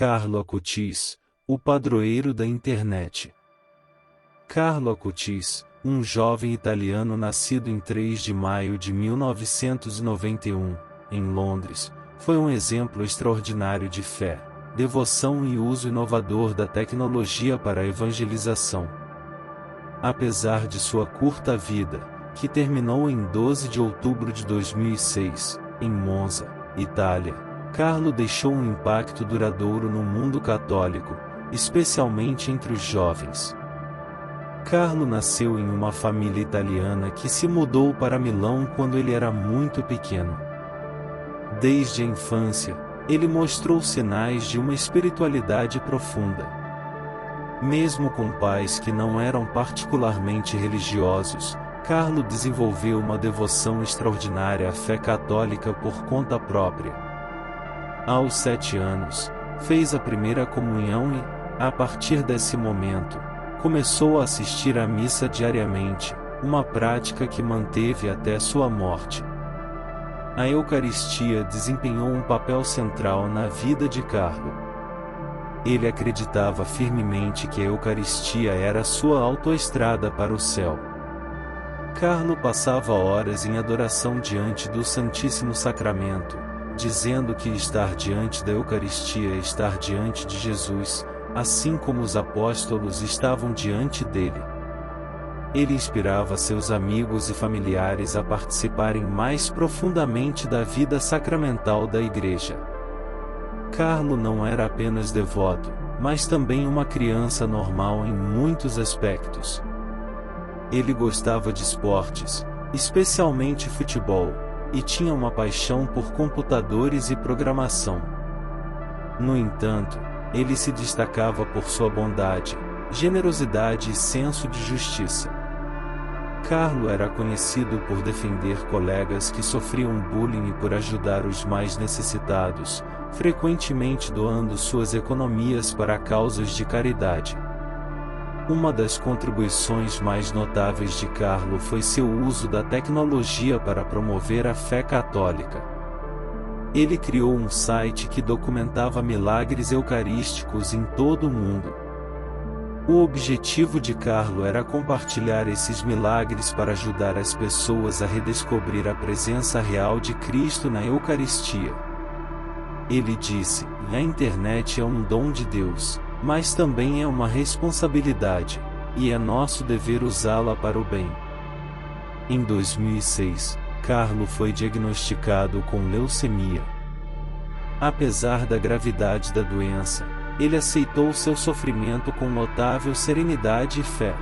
Carlo Acutis, o padroeiro da internet. Carlo Acutis, um jovem italiano nascido em 3 de maio de 1991, em Londres, foi um exemplo extraordinário de fé, devoção e uso inovador da tecnologia para a evangelização. Apesar de sua curta vida, que terminou em 12 de outubro de 2006, em Monza, Itália, Carlo deixou um impacto duradouro no mundo católico, especialmente entre os jovens. Carlo nasceu em uma família italiana que se mudou para Milão quando ele era muito pequeno. Desde a infância, ele mostrou sinais de uma espiritualidade profunda. Mesmo com pais que não eram particularmente religiosos, Carlo desenvolveu uma devoção extraordinária à fé católica por conta própria. Aos 7 anos, fez a primeira comunhão e, a partir desse momento, começou a assistir à missa diariamente, uma prática que manteve até sua morte. A Eucaristia desempenhou um papel central na vida de Carlo. Ele acreditava firmemente que a Eucaristia era sua autoestrada para o céu. Carlo passava horas em adoração diante do Santíssimo Sacramento, dizendo que estar diante da Eucaristia é estar diante de Jesus, assim como os apóstolos estavam diante dele. Ele inspirava seus amigos e familiares a participarem mais profundamente da vida sacramental da Igreja. Carlo não era apenas devoto, mas também uma criança normal em muitos aspectos. Ele gostava de esportes, especialmente futebol, e tinha uma paixão por computadores e programação. No entanto, ele se destacava por sua bondade, generosidade e senso de justiça. Carlo era conhecido por defender colegas que sofriam bullying e por ajudar os mais necessitados, frequentemente doando suas economias para causas de caridade. Uma das contribuições mais notáveis de Carlo foi seu uso da tecnologia para promover a fé católica. Ele criou um site que documentava milagres eucarísticos em todo o mundo. O objetivo de Carlo era compartilhar esses milagres para ajudar as pessoas a redescobrir a presença real de Cristo na Eucaristia. Ele disse: "A internet é um dom de Deus, mas também é uma responsabilidade, e é nosso dever usá-la para o bem." Em 2006, Carlo foi diagnosticado com leucemia. Apesar da gravidade da doença, ele aceitou seu sofrimento com notável serenidade e fé.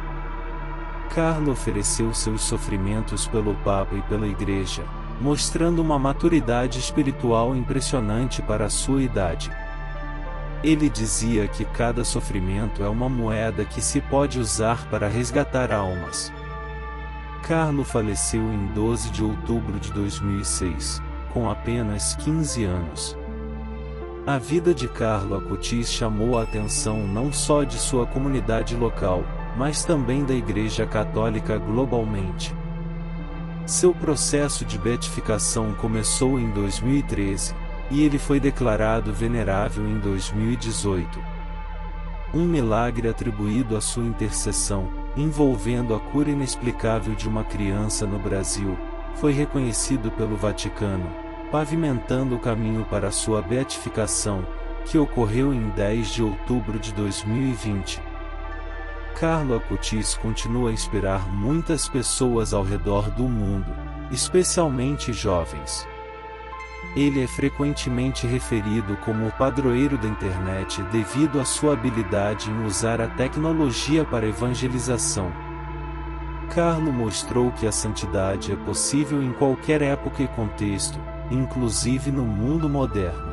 Carlo ofereceu seus sofrimentos pelo Papa e pela Igreja, mostrando uma maturidade espiritual impressionante para a sua idade. Ele dizia que cada sofrimento é uma moeda que se pode usar para resgatar almas. Carlo faleceu em 12 de outubro de 2006, com apenas 15 anos. A vida de Carlo Acutis chamou a atenção não só de sua comunidade local, mas também da Igreja Católica globalmente. Seu processo de beatificação começou em 2013, e ele foi declarado venerável em 2018. Um milagre atribuído à sua intercessão, envolvendo a cura inexplicável de uma criança no Brasil, foi reconhecido pelo Vaticano, pavimentando o caminho para sua beatificação, que ocorreu em 10 de outubro de 2020. Carlo Acutis continua a inspirar muitas pessoas ao redor do mundo, especialmente jovens. Ele é frequentemente referido como o padroeiro da internet devido à sua habilidade em usar a tecnologia para evangelização. Carlo mostrou que a santidade é possível em qualquer época e contexto, inclusive no mundo moderno.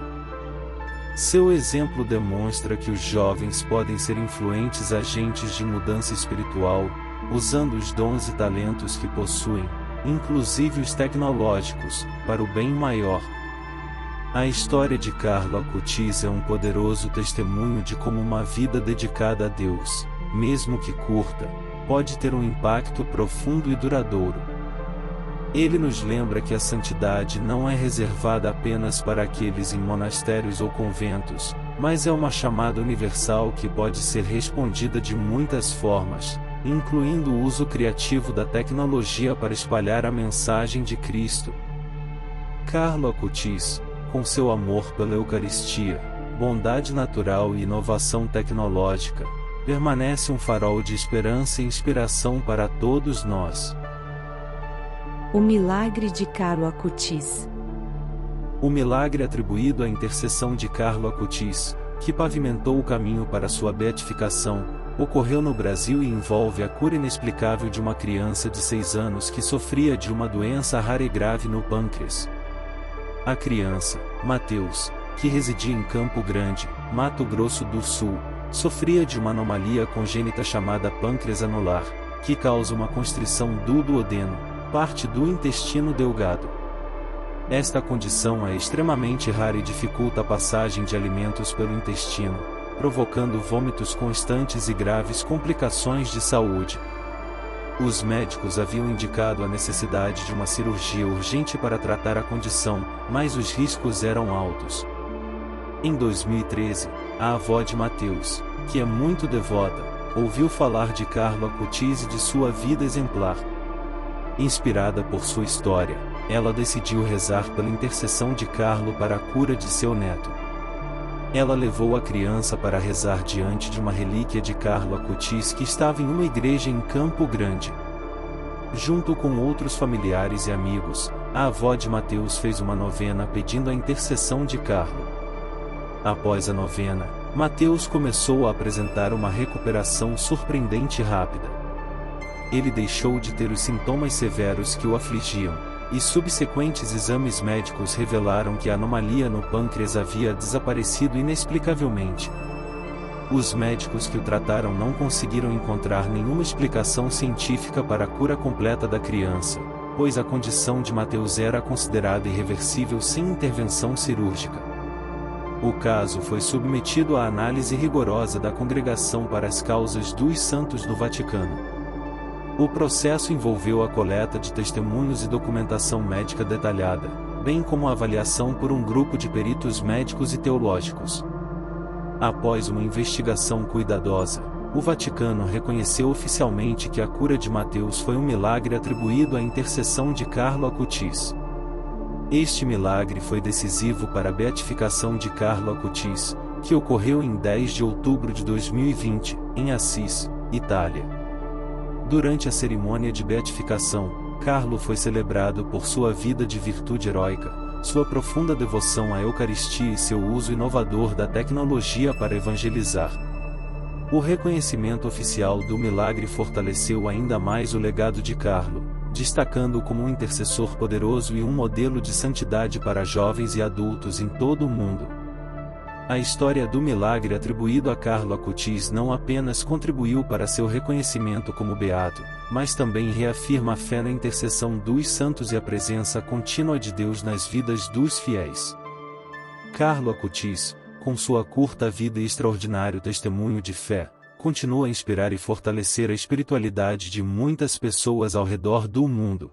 Seu exemplo demonstra que os jovens podem ser influentes agentes de mudança espiritual, usando os dons e talentos que possuem, inclusive os tecnológicos, para o bem maior. A história de Carlo Acutis é um poderoso testemunho de como uma vida dedicada a Deus, mesmo que curta, pode ter um impacto profundo e duradouro. Ele nos lembra que a santidade não é reservada apenas para aqueles em monastérios ou conventos, mas é uma chamada universal que pode ser respondida de muitas formas, incluindo o uso criativo da tecnologia para espalhar a mensagem de Cristo. Carlo Acutis, com seu amor pela Eucaristia, bondade natural e inovação tecnológica, permanece um farol de esperança e inspiração para todos nós. O milagre de Carlo Acutis. O milagre atribuído à intercessão de Carlo Acutis, que pavimentou o caminho para sua beatificação, ocorreu no Brasil e envolve a cura inexplicável de uma criança de 6 anos que sofria de uma doença rara e grave no pâncreas. A criança, Mateus, que residia em Campo Grande, Mato Grosso do Sul, sofria de uma anomalia congênita chamada pâncreas anular, que causa uma constrição do duodeno, parte do intestino delgado. Esta condição é extremamente rara e dificulta a passagem de alimentos pelo intestino, provocando vômitos constantes e graves complicações de saúde. Os médicos haviam indicado a necessidade de uma cirurgia urgente para tratar a condição, mas os riscos eram altos. Em 2013, a avó de Mateus, que é muito devota, ouviu falar de Carlo Acutis e de sua vida exemplar. Inspirada por sua história, ela decidiu rezar pela intercessão de Carlo para a cura de seu neto. Ela levou a criança para rezar diante de uma relíquia de Carlo Acutis que estava em uma igreja em Campo Grande. Junto com outros familiares e amigos, a avó de Mateus fez uma novena pedindo a intercessão de Carlo. Após a novena, Mateus começou a apresentar uma recuperação surpreendente e rápida. Ele deixou de ter os sintomas severos que o afligiam, e subsequentes exames médicos revelaram que a anomalia no pâncreas havia desaparecido inexplicavelmente. Os médicos que o trataram não conseguiram encontrar nenhuma explicação científica para a cura completa da criança, pois a condição de Mateus era considerada irreversível sem intervenção cirúrgica. O caso foi submetido à análise rigorosa da Congregação para as Causas dos Santos do Vaticano. O processo envolveu a coleta de testemunhos e documentação médica detalhada, bem como a avaliação por um grupo de peritos médicos e teológicos. Após uma investigação cuidadosa, o Vaticano reconheceu oficialmente que a cura de Mateus foi um milagre atribuído à intercessão de Carlo Acutis. Este milagre foi decisivo para a beatificação de Carlo Acutis, que ocorreu em 10 de outubro de 2020, em Assis, Itália. Durante a cerimônia de beatificação, Carlo foi celebrado por sua vida de virtude heróica, sua profunda devoção à Eucaristia e seu uso inovador da tecnologia para evangelizar. O reconhecimento oficial do milagre fortaleceu ainda mais o legado de Carlo, destacando-o como um intercessor poderoso e um modelo de santidade para jovens e adultos em todo o mundo. A história do milagre atribuído a Carlo Acutis não apenas contribuiu para seu reconhecimento como beato, mas também reafirma a fé na intercessão dos santos e a presença contínua de Deus nas vidas dos fiéis. Carlo Acutis, com sua curta vida e extraordinário testemunho de fé, continua a inspirar e fortalecer a espiritualidade de muitas pessoas ao redor do mundo.